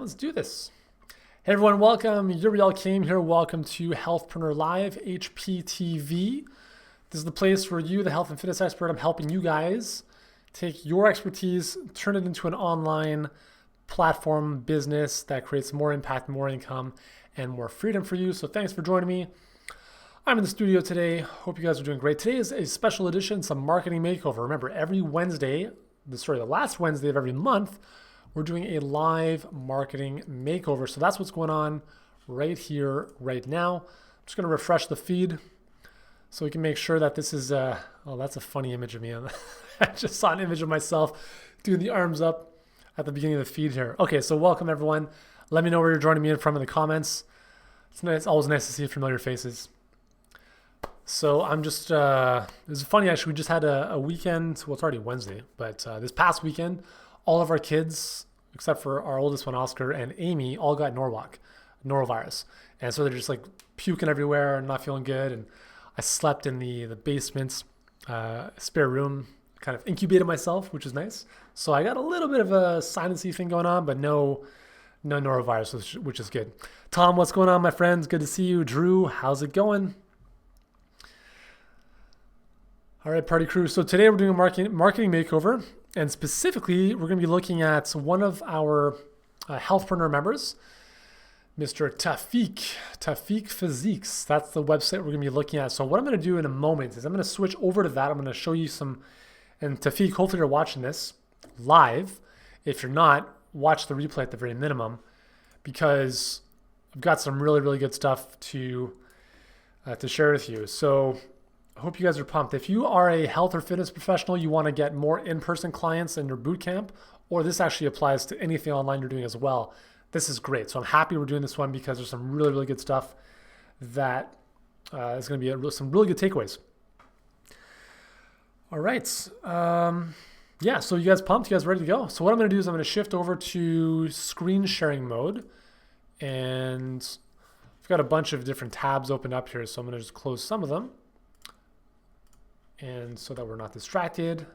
Let's do this. Hey everyone, welcome. Uriel Kim here. Welcome to Healthpreneur Live, HPTV. This is the place where you, the health and fitness expert, I'm helping you guys take your expertise, turn it into an online platform business that creates more impact, more income, and more freedom for you. So thanks for joining me. I'm in the studio today. Hope you guys are doing great. Today is a special edition, some marketing makeover. Remember, every Wednesday, the last Wednesday of every month, we're doing a live marketing makeover. So that's what's going on right here, right now. I'm just going to refresh the feed so we can make sure that this is, oh, that's a funny image of me. I just saw an image of myself doing the arms up at the beginning of the feed here. Okay, so welcome everyone. Let me know where you're joining me from in the comments. It's always nice to see familiar faces. So I'm just, it's funny actually, we just had a weekend, well it's already Wednesday, but this past weekend, all of our kids, except for our oldest one, Oscar, and Amy, all got norovirus. And so they're just like puking everywhere and not feeling good. And I slept in the basement's spare room, kind of incubated myself, which is nice. So I got a little bit of a sinusy thing going on, but no norovirus, which is good. Tom, what's going on, my friends? Good to see you. Drew, how's it going? All right, party crew. So today we're doing a marketing makeover, and specifically we're going to be looking at one of our healthpreneur members, Mr. Tafiq Physiques. That's the website we're going to be looking at. So what I'm going to do in a moment is I'm going to switch over to that. I'm going to show you some, and Tafiq, hopefully you're watching this live. If you're not, watch the replay at the very minimum, because I've got some really, really good stuff to share with you. So I hope you guys are pumped. If you are a health or fitness professional, you want to get more in-person clients in your boot camp, or this actually applies to anything online you're doing as well, this is great. So I'm happy we're doing this one because there's some really, really good stuff that is going to be some really good takeaways. All right. Yeah, so you guys pumped? You guys ready to go? So what I'm going to do is I'm going to shift over to screen sharing mode, and I've got a bunch of different tabs open up here, so I'm going to just close some of them. And so that we're not distracted.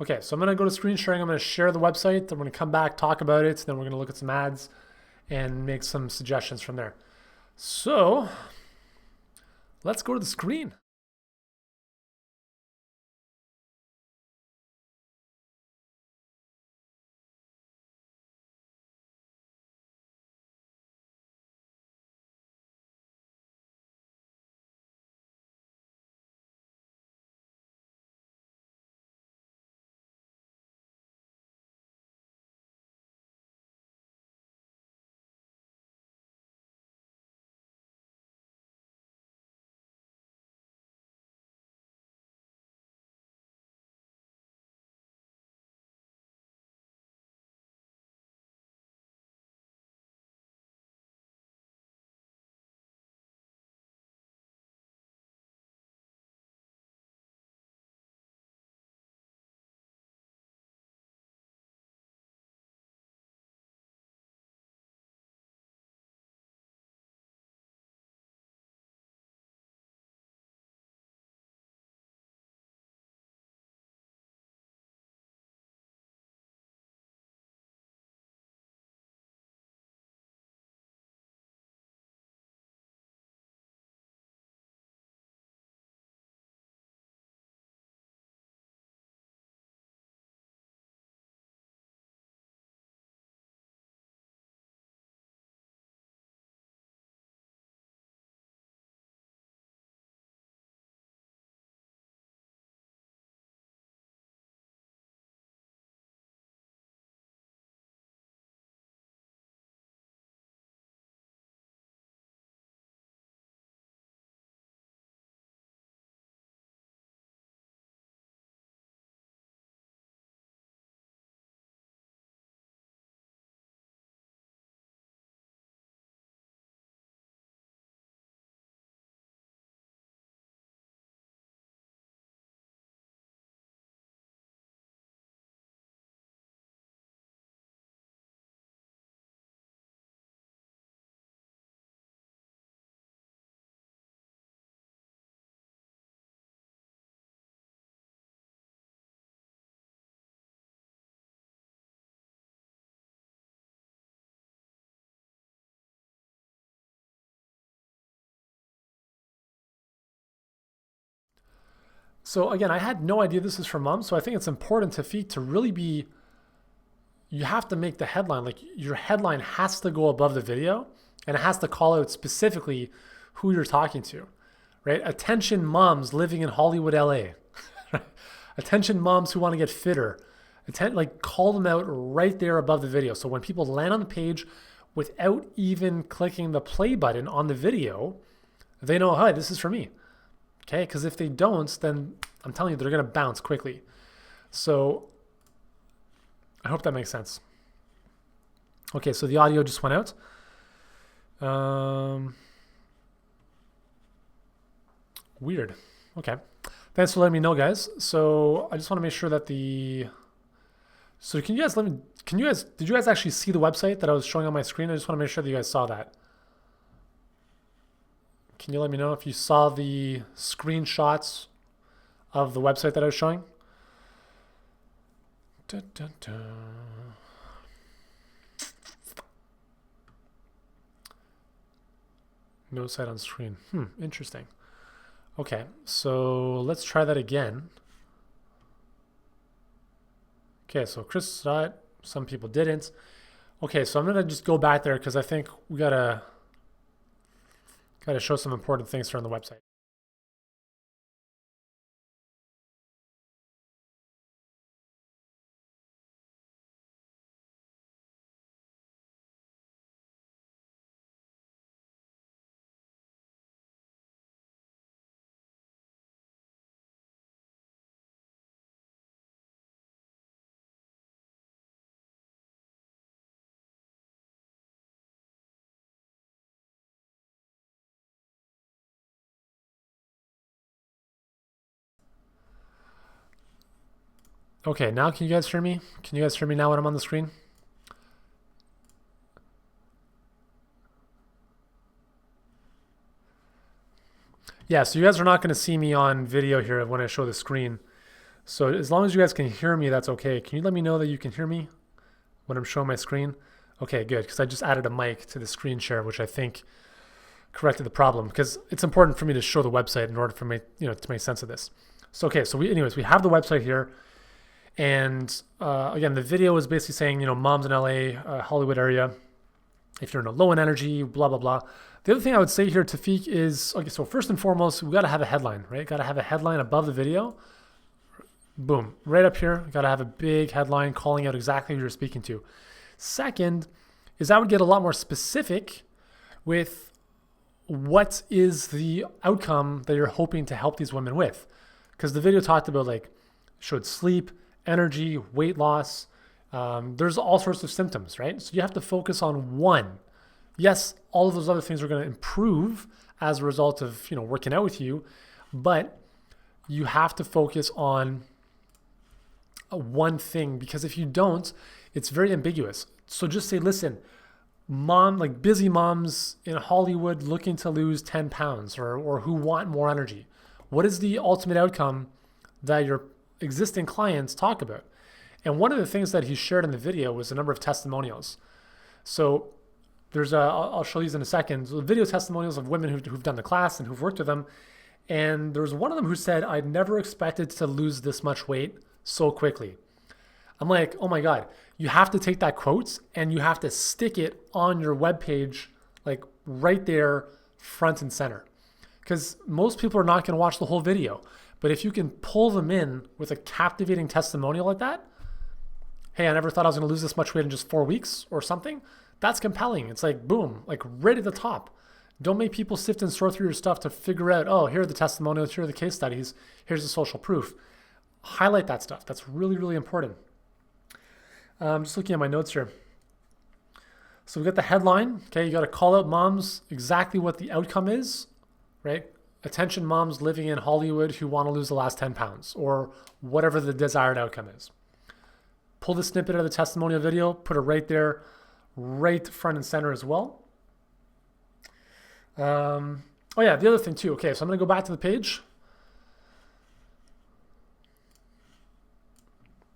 Okay, so I'm gonna go to screen sharing. I'm gonna share the website. I'm gonna come back, talk about it. Then we're gonna look at some ads and make some suggestions from there. So let's go to the screen. So again, I had no idea this is for moms. So I think it's important to really be, you have to make the headline, like your headline has to go above the video and it has to call out specifically who you're talking to, right? Attention moms living in Hollywood, LA. Attention moms who want to get fitter. Like call them out right there above the video. So when people land on the page without even clicking the play button on the video, they know, hi, this is for me. Okay, because if they don't, then I'm telling you, they're going to bounce quickly. So I hope that makes sense. Okay, so the audio just went out. Weird. Okay. Thanks for letting me know, guys. So I just want to make sure that so did you guys actually see the website that I was showing on my screen? I just want to make sure that you guys saw that. Can you let me know if you saw the screenshots of the website that I was showing? Dun, dun, dun. No site on screen. Interesting. Okay, so let's try that again. Okay, so Chris saw it. Some people didn't. Okay, so I'm gonna just go back there because I think we gotta show some important things here on the website. Okay, now can you guys hear me? Can you guys hear me now when I'm on the screen? Yeah, so you guys are not going to see me on video here when I show the screen. So as long as you guys can hear me, that's okay. Can you let me know that you can hear me when I'm showing my screen? Okay, good, because I just added a mic to the screen share, which I think corrected the problem, because it's important for me to show the website in order for me, to make sense of this. So okay, so we have the website here. And again, the video is basically saying, moms in LA, Hollywood area, if you're in a low in energy, blah, blah, blah. The other thing I would say here, Tafiq, is, okay, so first and foremost, we got to have a headline, right? Got to have a headline above the video. Boom, right up here, got to have a big headline calling out exactly who you're speaking to. Second is I would get a lot more specific with what is the outcome that you're hoping to help these women with. Because the video talked about showed sleep, energy, weight loss. There's all sorts of symptoms, right? So you have to focus on one. Yes, all of those other things are going to improve as a result of working out with you, but you have to focus on one thing, because if you don't, it's very ambiguous. So just say, listen, busy moms in Hollywood looking to lose 10 pounds or who want more energy. What is the ultimate outcome that your existing clients talk about? And one of the things that he shared in the video was a number of testimonials. So I'll show these in a second. So the video testimonials of women who've done the class and who've worked with them. And there was one of them who said, I'd never expected to lose this much weight so quickly. I'm like, oh my God, you have to take that quote and you have to stick it on your webpage, right there, front and center. Because most people are not going to watch the whole video. But if you can pull them in with a captivating testimonial like that, hey, I never thought I was going to lose this much weight in just 4 weeks or something, that's compelling. It's boom, right at the top. Don't make people sift and sort through your stuff to figure out, oh, here are the testimonials, here are the case studies, here's the social proof. Highlight that stuff. That's really, really important. Just looking at my notes here. So we got the headline. Okay, you got to call out moms exactly what the outcome is, right? Attention moms living in Hollywood who want to lose the last 10 pounds or whatever the desired outcome is. Pull the snippet of the testimonial video, put it right there, right front and center as well. Oh yeah, the other thing too. Okay, so I'm going to go back to the page.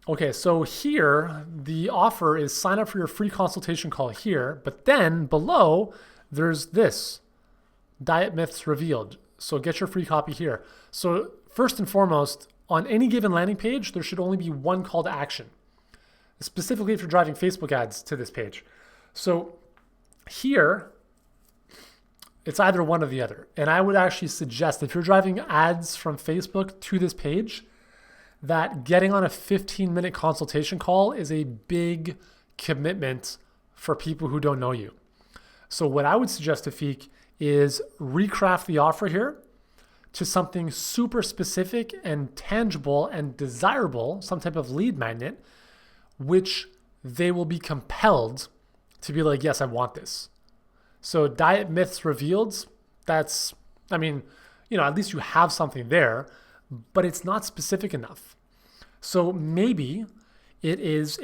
Okay, so here, the offer is sign up for your free consultation call here, but then below, there's this, Diet Myths Revealed. So get your free copy here. So first and foremost, on any given landing page, there should only be one call to action, specifically if you're driving Facebook ads to this page. So here, it's either one or the other. And I would actually suggest if you're driving ads from Facebook to this page, that getting on a 15-minute consultation call is a big commitment for people who don't know you. So what I would suggest to Feek is recraft the offer here to something super specific and tangible and desirable, some type of lead magnet, which they will be compelled to be like, yes, I want this. So diet myths revealed, that's, I mean, at least you have something there, but it's not specific enough. So maybe it is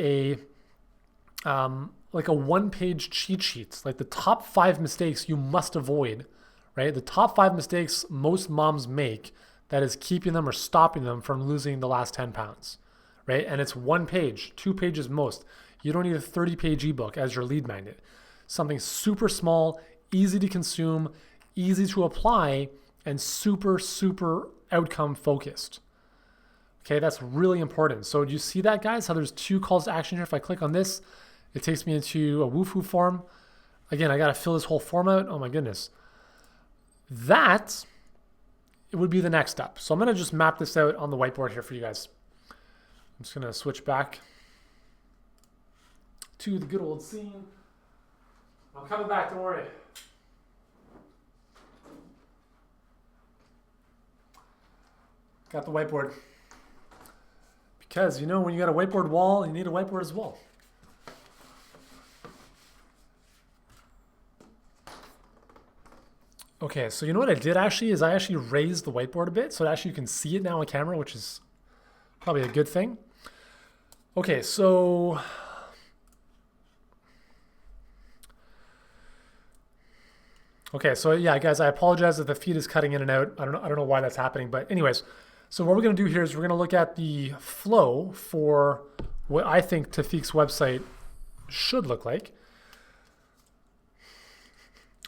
like a one-page cheat sheet, like the top 5 mistakes you must avoid, right? The top 5 mistakes most moms make that is keeping them or stopping them from losing the last 10 pounds, right? And it's 1 page, 2 pages most. You don't need a 30-page ebook as your lead magnet. Something super small, easy to consume, easy to apply, and super, super outcome focused. Okay, that's really important. So do you see that, guys? How there's 2 calls to action here? If I click on this, it takes me into a Woohoo form. Again, I got to fill this whole form out. Oh my goodness. That, it would be the next step. So I'm going to just map this out on the whiteboard here for you guys. I'm just going to switch back to the good old scene. I'm coming back, don't worry. Got the whiteboard. Because, when you got a whiteboard wall, you need a whiteboard as well. Okay, so you know what I did actually is I actually raised the whiteboard a bit so that actually you can see it now on camera, which is probably a good thing. Okay, so yeah, guys, I apologize if the feed is cutting in and out. I don't know why that's happening, but anyways, so what we're going to do here is we're going to look at the flow for what I think Tafiq's website should look like.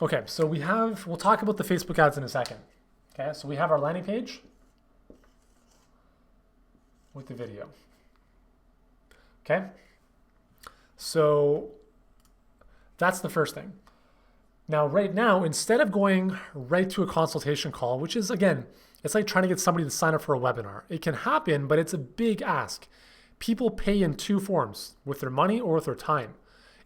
Okay, so we'll talk about the Facebook ads in a second. Okay, so we have our landing page with the video. Okay, so that's the first thing. Now, right now, instead of going right to a consultation call, which is, again, it's like trying to get somebody to sign up for a webinar. It can happen, but it's a big ask. People pay in 2 forms, with their money or with their time.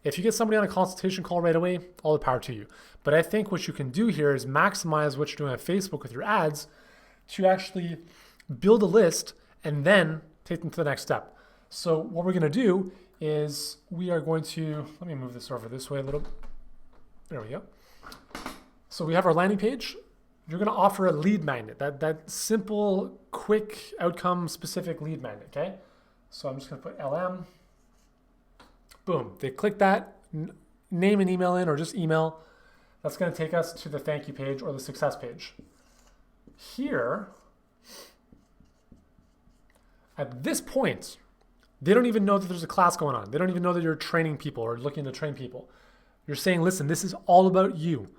If you get somebody on a consultation call right away, all the power to you. But I think what you can do here is maximize what you're doing on Facebook with your ads to actually build a list and then take them to the next step. So what we're going to do is we are going to, let me move this over this way a little. There we go. So we have our landing page. You're going to offer a lead magnet, that simple, quick, outcome-specific lead magnet, okay? So I'm just going to put LM. Boom. They click that, name and email in, or just email. That's going to take us to the thank you page or the success page. Here, at this point, they don't even know that there's a class going on. They don't even know that you're training people or looking to train people. You're saying, listen, this is all about you.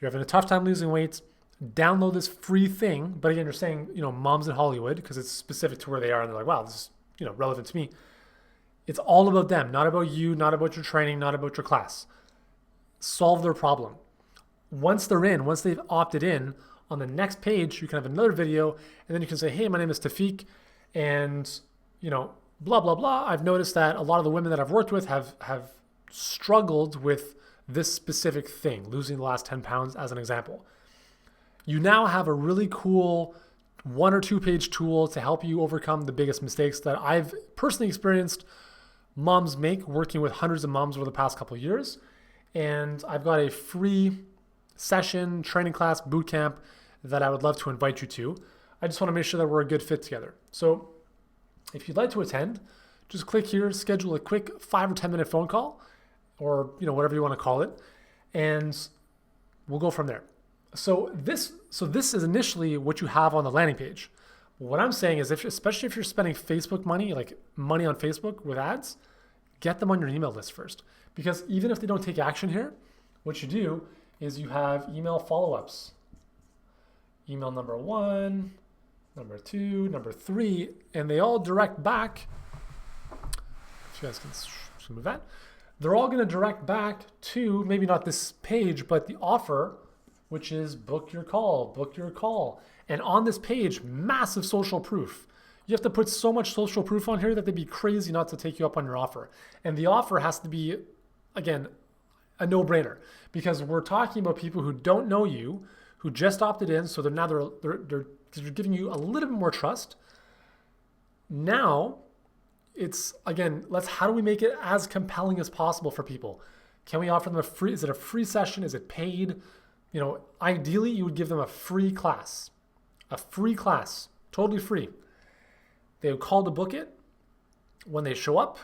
You're having a tough time losing weight. Download this free thing. But again, you're saying, moms in Hollywood, because it's specific to where they are. And they're like, wow, this is, relevant to me. It's all about them, not about you, not about your training, not about your class. Solve their problem. Once they're in, once they've opted in, on the next page, you can have another video, and then you can say, hey, my name is Tafiq, and, blah, blah, blah. I've noticed that a lot of the women that I've worked with have struggled with this specific thing, losing the last 10 pounds as an example. You now have a really cool 1 or 2 page tool to help you overcome the biggest mistakes that I've personally experienced moms make working with hundreds of moms over the past couple of years. And I've got a free session, training class, boot camp that I would love to invite you to. I just want to make sure that we're a good fit together. So if you'd like to attend, just click here, schedule a quick 5 or 10 minute phone call, or whatever you want to call it, and we'll go from there. So this is initially what you have on the landing page. What I'm saying is, especially if you're spending Facebook money, like money on Facebook with ads, get them on your email list first. Because even if they don't take action here, what you do is you have email follow-ups. Email number 1, number 2, number 3, and they all direct back. If you guys can move that. They're all going to direct back to, maybe not this page, but the offer, which is book your call, book your call. And on this page, massive social proof. You have to put so much social proof on here that they'd be crazy not to take you up on your offer. And the offer has to be, again, a no-brainer, because we're talking about people who don't know you, who just opted in, so they're giving you a little bit more trust. Now, it's, again, how do we make it as compelling as possible for people? Can we offer them a free, is it a free session? Is it paid? You know, ideally you would give them a free class, totally free. They would call to book it. When they show up,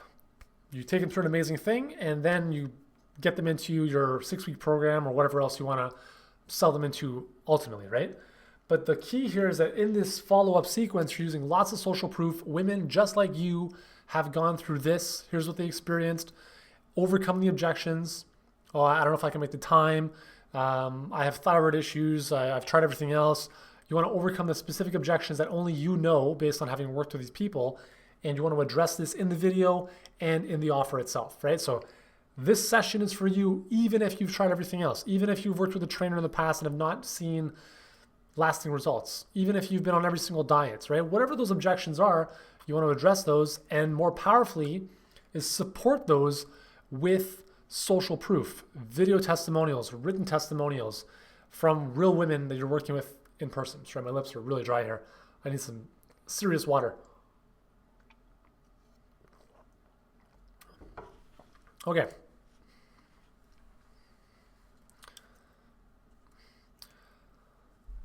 you take them through an amazing thing, and then you get them into your 6-week program or whatever else you want to sell them into ultimately, right? But the key here is that in this follow-up sequence, you're using lots of social proof. Women just like you have gone through this. Here's what they experienced. Overcome the objections. Oh, I don't know if I can make the time. I have thyroid issues. I've tried everything else. You want to overcome the specific objections that only you know based on having worked with these people. And you want to address this in the video and in the offer itself, right? So this session is for you, even if you've tried everything else, even if you've worked with a trainer in the past and have not seen lasting results, even if you've been on every single diet, right? Whatever those objections are, you want to address those, and more powerfully is support those with social proof, video testimonials, written testimonials from real women that you're working with in person. Sorry, my lips are really dry here. I need some serious water. Okay.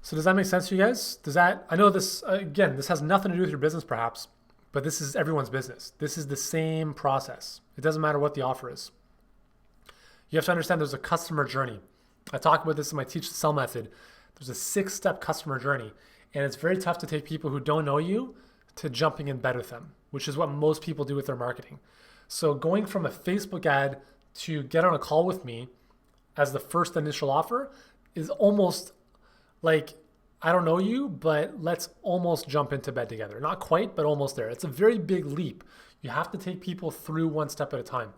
So does that make sense to you guys? I know this, again, this has nothing to do with your business perhaps, but this is everyone's business. This is the same process. It doesn't matter what the offer is. You have to understand there's a customer journey. I talk about this in my Teach to Sell method. There's a 6-step customer journey, and it's very tough to take people who don't know you to jumping in bed with them, which is what most people do with their marketing. So going from a Facebook ad to get on a call with me as the first initial offer is almost like, I don't know you, but let's almost jump into bed together. Not quite, but almost there. It's a very big leap. You have to take people through one step at a time.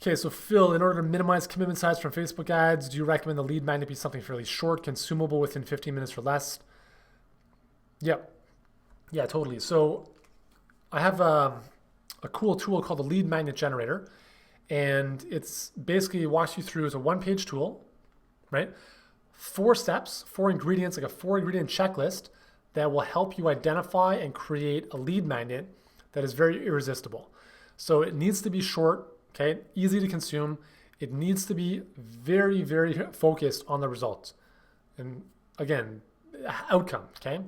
Okay, so Phil, in order to minimize commitment size from Facebook ads, do you recommend the lead magnet be something fairly short, consumable within 15 minutes or less? Yep. Yeah, totally. So I have a cool tool called the lead magnet generator, and it's basically walks you through as a 1-page tool, right? 4 steps, 4 ingredients, like a 4-ingredient checklist that will help you identify and create a lead magnet that is very irresistible. So it needs to be short, okay, easy to consume. It needs to be very, very focused on the results. And again, outcome, okay?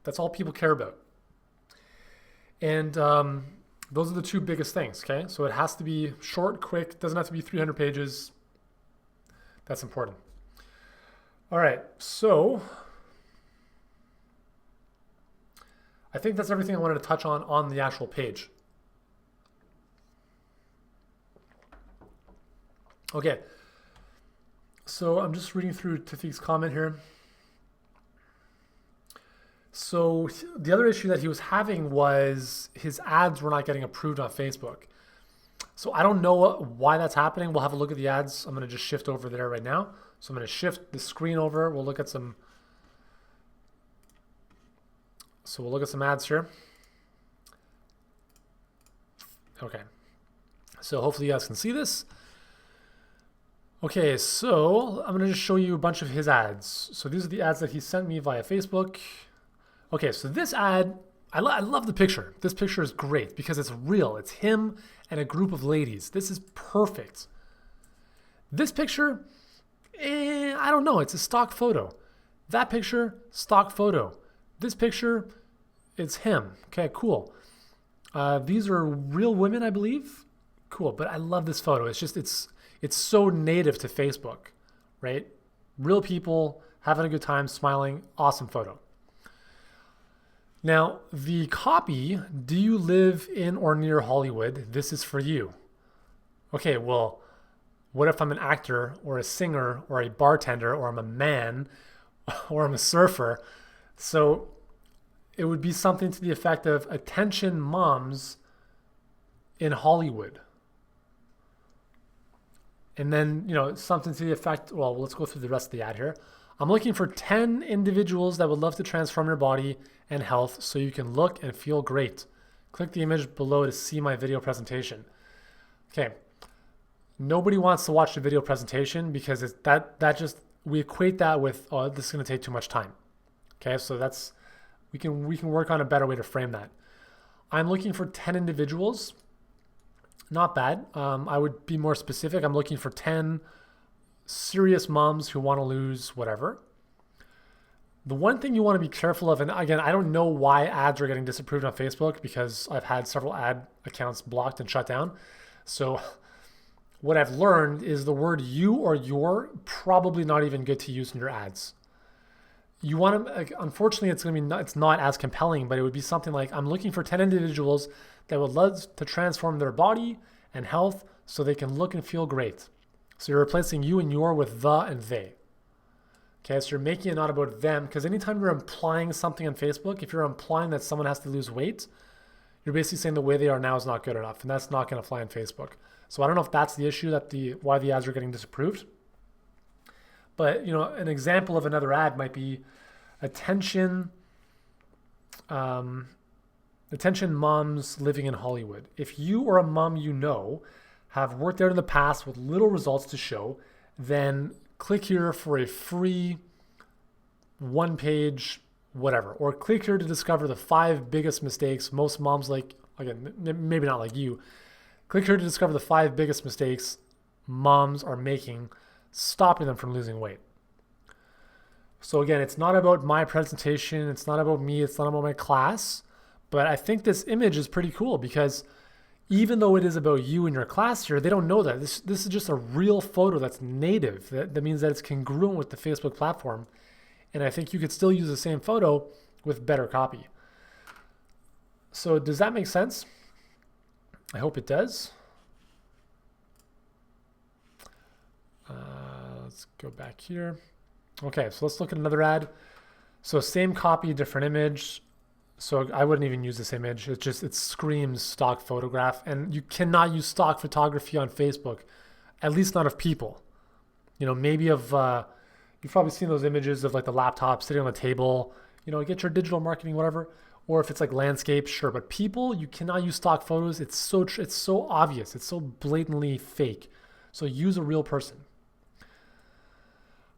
That's all people care about. And those are the 2 biggest things, okay? So it has to be short, quick, doesn't have to be 300 pages. That's important. All right, so I think that's everything I wanted to touch on the actual page. Okay, so I'm just reading through Tafiq's comment here. So the other issue that he was having was his ads were not getting approved on Facebook. So I don't know why that's happening. We'll have a look at the ads. I'm going to just shift over there right now. So I'm going to shift the screen over. We'll look at some ads here. Okay. So hopefully you guys can see this. Okay, so I'm going to just show you a bunch of his ads. So these are the ads that he sent me via Facebook. Okay, so this ad, I love the picture. This picture is great because it's real. It's him and a group of ladies. This is perfect. This picture, I don't know. It's a stock photo. That picture, stock photo. This picture, it's him. Okay, cool. These are real women, I believe. Cool, but I love this photo. It's so native to Facebook, right? Real people having a good time, smiling, awesome photo. Now, the copy, do you live in or near Hollywood? This is for you. Okay, well, what if I'm an actor or a singer or a bartender or I'm a man or I'm a surfer? So it would be something to the effect of attention moms in Hollywood. And then, something to the effect, well, let's go through the rest of the ad here. I'm looking for 10 individuals that would love to transform your body and health so you can look and feel great. Click the image below to see my video presentation. Okay. Nobody wants to watch the video presentation because we equate that with, oh, this is going to take too much time. Okay, so we can work on a better way to frame that. I'm looking for 10 individuals. Not bad. I would be more specific. I'm looking for 10 serious moms who want to lose whatever. The one thing you want to be careful of, and again, I don't know why ads are getting disapproved on Facebook because I've had several ad accounts blocked and shut down. So what I've learned is the word you or your probably not even good to use in your ads. You want to, unfortunately, it's not as compelling, but it would be something like, I'm looking for 10 individuals that would love to transform their body and health so they can look and feel great. So you're replacing you and your with the and they. Okay, so you're making it not about them, because anytime you're implying something on Facebook, if you're implying that someone has to lose weight, you're basically saying the way they are now is not good enough, and that's not going to fly on Facebook. So I don't know if that's the issue, why the ads are getting disapproved. But an example of another ad might be attention moms living in Hollywood. If you or a mom have worked out in the past with little results to show, then click here for a free one-page whatever, or click here to discover the 5 biggest mistakes most moms maybe not like you. Click here to discover the 5 biggest mistakes moms are making, stopping them from losing weight. So again, it's not about my presentation, it's not about me, it's not about my class, but I think this image is pretty cool because even though it is about you and your class here, they don't know that. This is just a real photo that's native. That means that it's congruent with the Facebook platform. And I think you could still use the same photo with better copy. So does that make sense? I hope it does. Let's go back here. Okay, so let's look at another ad. So same copy, different image. So I wouldn't even use this image. It screams stock photograph, and you cannot use stock photography on Facebook, at least not of people. Maybe of, you've probably seen those images of like the laptop sitting on the table, get your digital marketing, whatever. Or if it's like landscape, sure. But people, you cannot use stock photos. It's so obvious. It's so blatantly fake. So use a real person.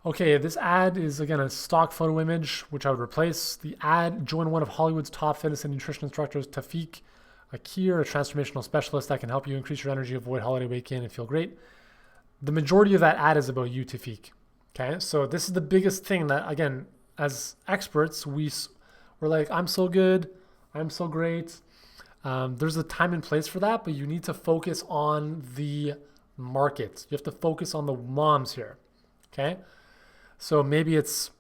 Okay, this ad is, again, a stock photo image, which I would replace. The ad, join one of Hollywood's top fitness and nutrition instructors, Tafiq Akir, a transformational specialist that can help you increase your energy, avoid holiday weight gain, and feel great. The majority of that ad is about you, Tafiq. Okay, so this is the biggest thing that, again, as experts, we're like, I'm so good, I'm so great. There's a time and place for that, but you need to focus on the market. You have to focus on the moms here, okay? So maybe it's,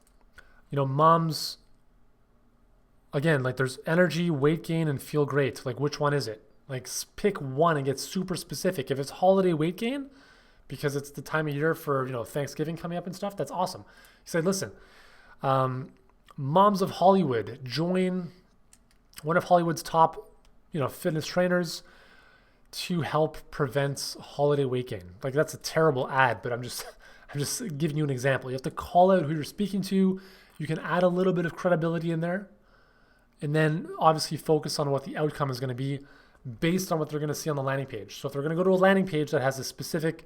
moms, again, like there's energy, weight gain, and feel great. Like which one is it? Like pick one and get super specific. If it's holiday weight gain, because it's the time of year for, Thanksgiving coming up and stuff, that's awesome. You said, listen, moms of Hollywood, join one of Hollywood's top, fitness trainers to help prevent holiday weight gain. Like that's a terrible ad, but I'm just giving you an example. You have to call out who you're speaking to. You can add a little bit of credibility in there, and then obviously focus on what the outcome is going to be based on what they're going to see on the landing page. So if they're going to go to a landing page that has a specific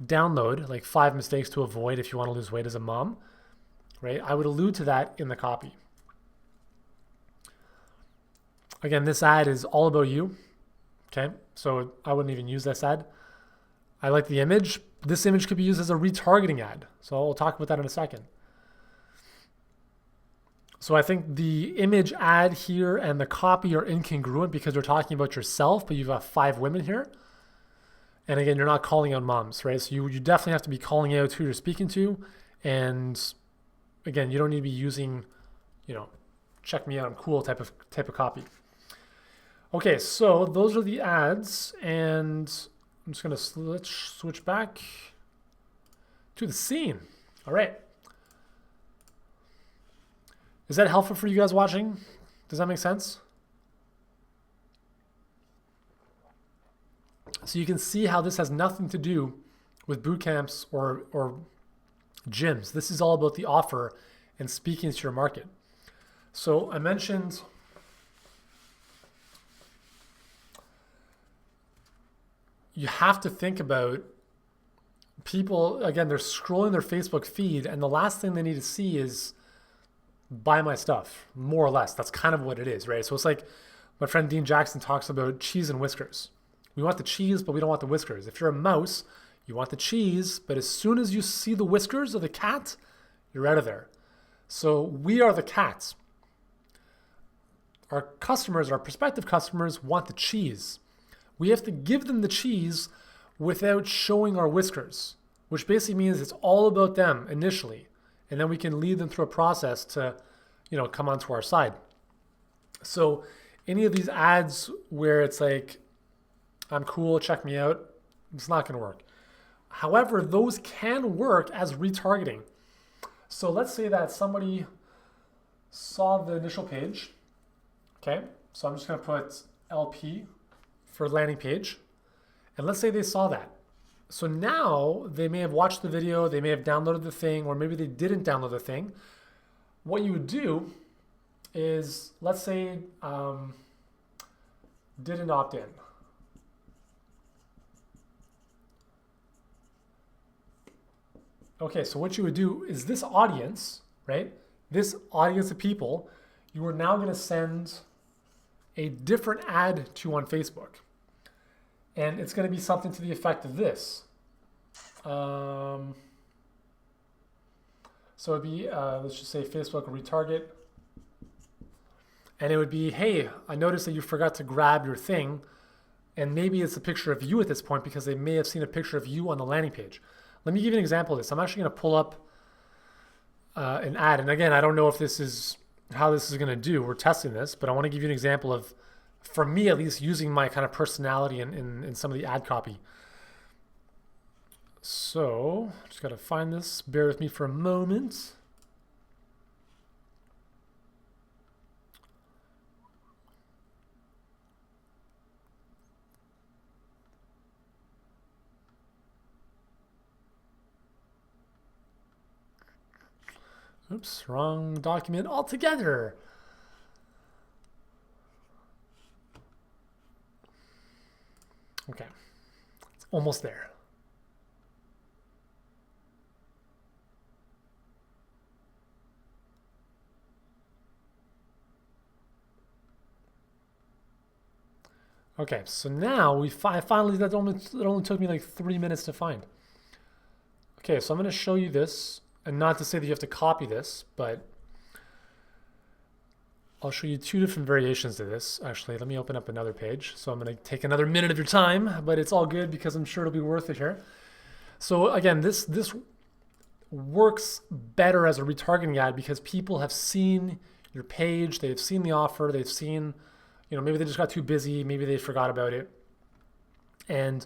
download, like 5 mistakes to avoid if you want to lose weight as a mom, right? I would allude to that in the copy. Again, this ad is all about you. Okay, so I wouldn't even use this ad. I like the image. This image could be used as a retargeting ad. So I'll talk about that in a second. So I think the image ad here and the copy are incongruent because you're talking about yourself, but you've got 5 women here. And again, you're not calling out moms, right? So you definitely have to be calling out who you're speaking to. And again, you don't need to be using, check me out, I'm cool type of copy. Okay, so those are the ads, and I'm just going to switch back to the scene. All right. Is that helpful for you guys watching? Does that make sense? So you can see how this has nothing to do with boot camps or gyms. This is all about the offer and speaking to your market. So I mentioned you have to think about people, again, they're scrolling their Facebook feed and the last thing they need to see is buy my stuff, more or less. That's kind of what it is, right? So it's like my friend Dean Jackson talks about cheese and whiskers. We want the cheese, but we don't want the whiskers. If you're a mouse, you want the cheese, but as soon as you see the whiskers of the cat, you're out of there. So we are the cats. Our customers, our prospective customers want the cheese. We have to give them the cheese without showing our whiskers, which basically means it's all about them initially. And then we can lead them through a process to, come onto our side. So any of these ads where it's like, I'm cool, check me out, it's not going to work. However, those can work as retargeting. So let's say that somebody saw the initial page. Okay, so I'm just going to put LP for landing page. And let's say they saw that. So now they may have watched the video, they may have downloaded the thing, or maybe they didn't download the thing. What you would do is, let's say, didn't opt in. Okay, so what you would do is this audience, right? This audience of people, you are now going to send a different ad to on Facebook. And it's going to be something to the effect of this. So it'd be, let's just say Facebook retarget. And it would be, hey, I noticed that you forgot to grab your thing. And maybe it's a picture of you at this point because they may have seen a picture of you on the landing page. Let me give you an example of this. I'm actually going to pull up an ad. And again, I don't know if this is how this is going to do. We're testing this, but I want to give you an example of, for me at least, using my kind of personality in some of the ad copy. So just got to find this. Bear with me for a moment. Oops, wrong document altogether. Okay, it's almost there. Okay, so now we finally, it only took me like 3 minutes to find. Okay, so I'm going to show you this, and not to say that you have to copy this, but I'll show you two different variations of this. Actually, let me open up another page. So I'm going to take another minute of your time, but it's all good because I'm sure it'll be worth it here. So again, this works better as a retargeting ad because people have seen your page, they've seen the offer, they've seen, maybe they just got too busy, maybe they forgot about it. And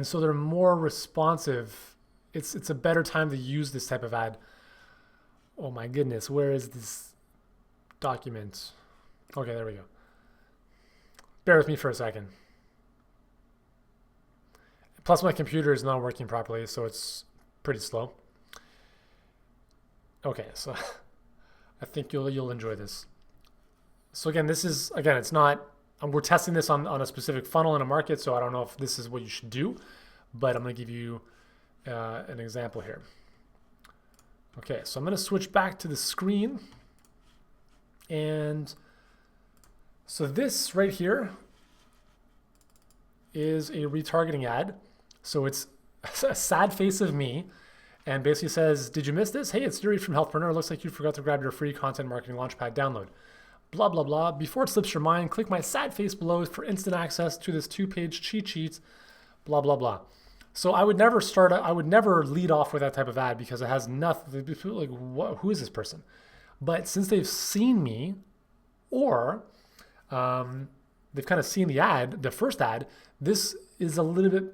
so they're more responsive. It's a better time to use this type of ad. Oh my goodness, where is this document? Okay, there we go. Bear with me for a second. Plus my computer is not working properly, so it's pretty slow. Okay, so I think you'll enjoy this. So again, it's not, we're testing this on a specific funnel in a market, so I don't know if this is what you should do, but I'm going to give you an example here. Okay, so I'm going to switch back to the screen. And so this right here is a retargeting ad. So it's a sad face of me and basically says, did you miss this? Hey, it's Yuri from Healthpreneur. Looks like you forgot to grab your free content marketing launchpad download. Blah, blah, blah. Before it slips your mind, click my sad face below for instant access to this 2-page cheat sheet, blah, blah, blah. So I would never lead off with that type of ad because it has nothing, like, who is this person? But since they've seen me or they've kind of seen the ad, the first ad, this is a little bit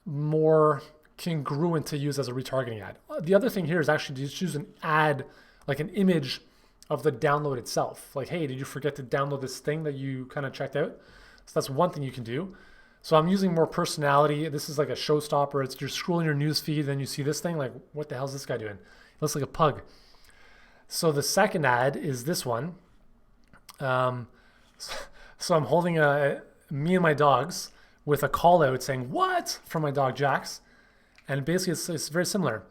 more congruent to use as a retargeting ad. The other thing here is actually to just use an ad, like an image of the download itself. Like, hey, did you forget to download this thing that you kind of checked out? So that's one thing you can do. So I'm using more personality. This is like a showstopper. It's you're scrolling your news feed, then you see this thing, like, what the hell is this guy doing? He looks like a pug. So the second ad is this one. So I'm holding me and my dogs with a call out saying, what? From my dog, Jax. And basically it's very similar.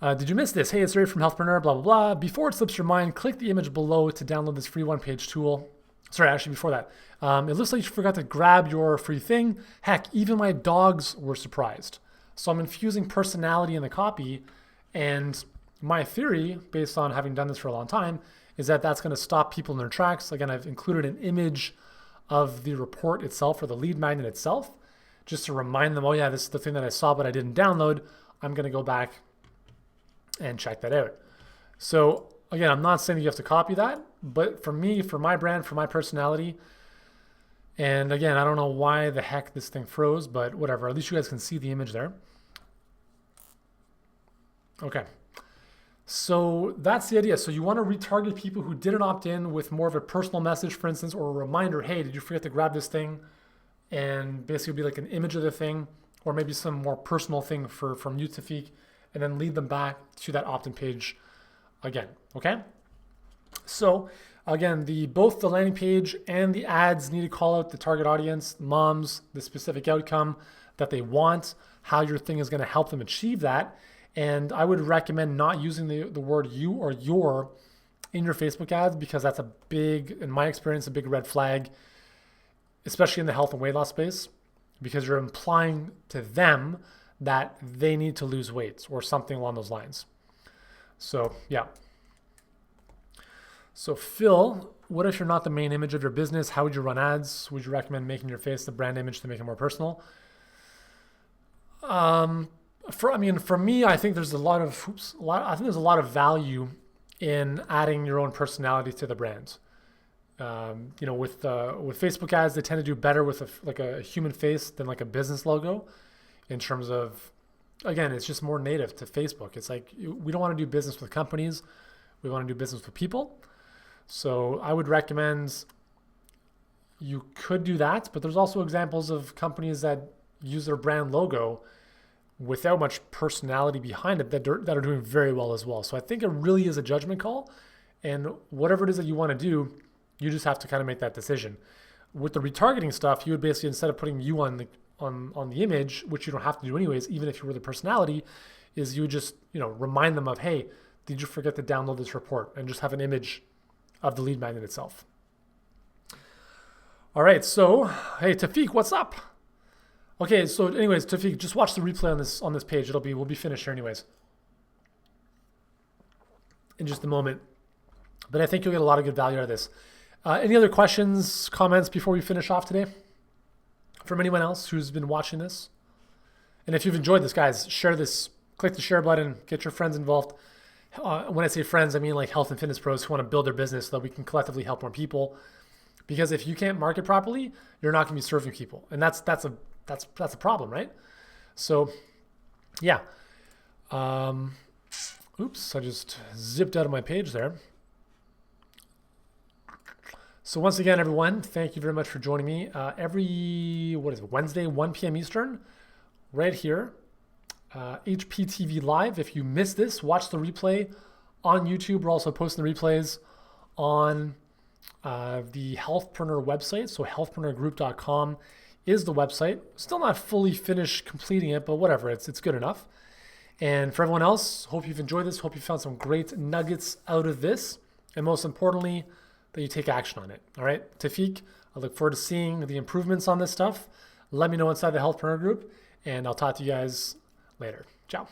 Did you miss this? Hey, it's Ray from Healthpreneur, blah, blah, blah. Before it slips your mind, click the image below to download this free one-page tool. Sorry, actually before that. It looks like you forgot to grab your free thing. Heck, even my dogs were surprised. So I'm infusing personality in the copy. And my theory, based on having done this for a long time, is that that's going to stop people in their tracks. Again, I've included an image of the report itself or the lead magnet itself, just to remind them, oh yeah, this is the thing that I saw but I didn't download. I'm going to go back and check that out. So again, I'm not saying you have to copy that, but for me, for my brand, for my personality, and again, I don't know why the heck this thing froze, but whatever. At least you guys can see the image there. Okay. So that's the idea. So you want to retarget people who didn't opt in with more of a personal message, for instance, or a reminder, hey, did you forget to grab this thing? And basically be like an image of the thing, or maybe some more personal thing from you, Tafik, and then lead them back to that opt-in page again, okay? So again, both the landing page and the ads need to call out the target audience, moms, the specific outcome that they want, how your thing is going to help them achieve that. And I would recommend not using the word you or your in your Facebook ads, because that's a big, in my experience, a big red flag, especially in the health and weight loss space, because you're implying to them that they need to lose weight or something along those lines. So yeah. So Phil, what if you're not the main image of your business? How would you run ads? Would you recommend making your face the brand image to make it more personal? For me, I think there's a lot of value in adding your own personality to the brand. With Facebook ads, they tend to do better with a human face than like a business logo, in terms of, again, it's just more native to Facebook. It's like, we don't want to do business with companies. We want to do business with people. So I would recommend you could do that, but there's also examples of companies that use their brand logo without much personality behind it that are doing very well as well. So I think it really is a judgment call, and whatever it is that you want to do, you just have to kind of make that decision. With the retargeting stuff, you would basically, instead of putting you on the image, which you don't have to do anyways, even if you were the personality, is you would just remind them of, hey, did you forget to download this report, and just have an image of the lead magnet itself. All right, so hey, Tafik, what's up? Okay, so anyways, Tafik, just watch the replay on this page. We'll be finished here anyways in just a moment. But I think you'll get a lot of good value out of this. Any other questions, comments before we finish off today from anyone else who's been watching this? And if you've enjoyed this, guys, share this. Click the share button. Get your friends involved. When I say friends, I mean like health and fitness pros who want to build their business so that we can collectively help more people. Because if you can't market properly, you're not going to be serving people, and that's a problem, right? So, yeah. Oops, I just zipped out of my page there. So once again, everyone, thank you very much for joining me. Every Wednesday, 1 p.m. Eastern, right here, HPTV Live. If you missed this, watch the replay on YouTube. We're also posting the replays on the Healthpreneur website. So healthpreneurgroup.com is the website. Still not fully finished completing it, but whatever, it's good enough. And for everyone else, hope you've enjoyed this. Hope you found some great nuggets out of this. And most importantly, that you take action on it. All right, Tafik, I look forward to seeing the improvements on this stuff. Let me know inside the Healthpreneur group, and I'll talk to you guys later. Ciao.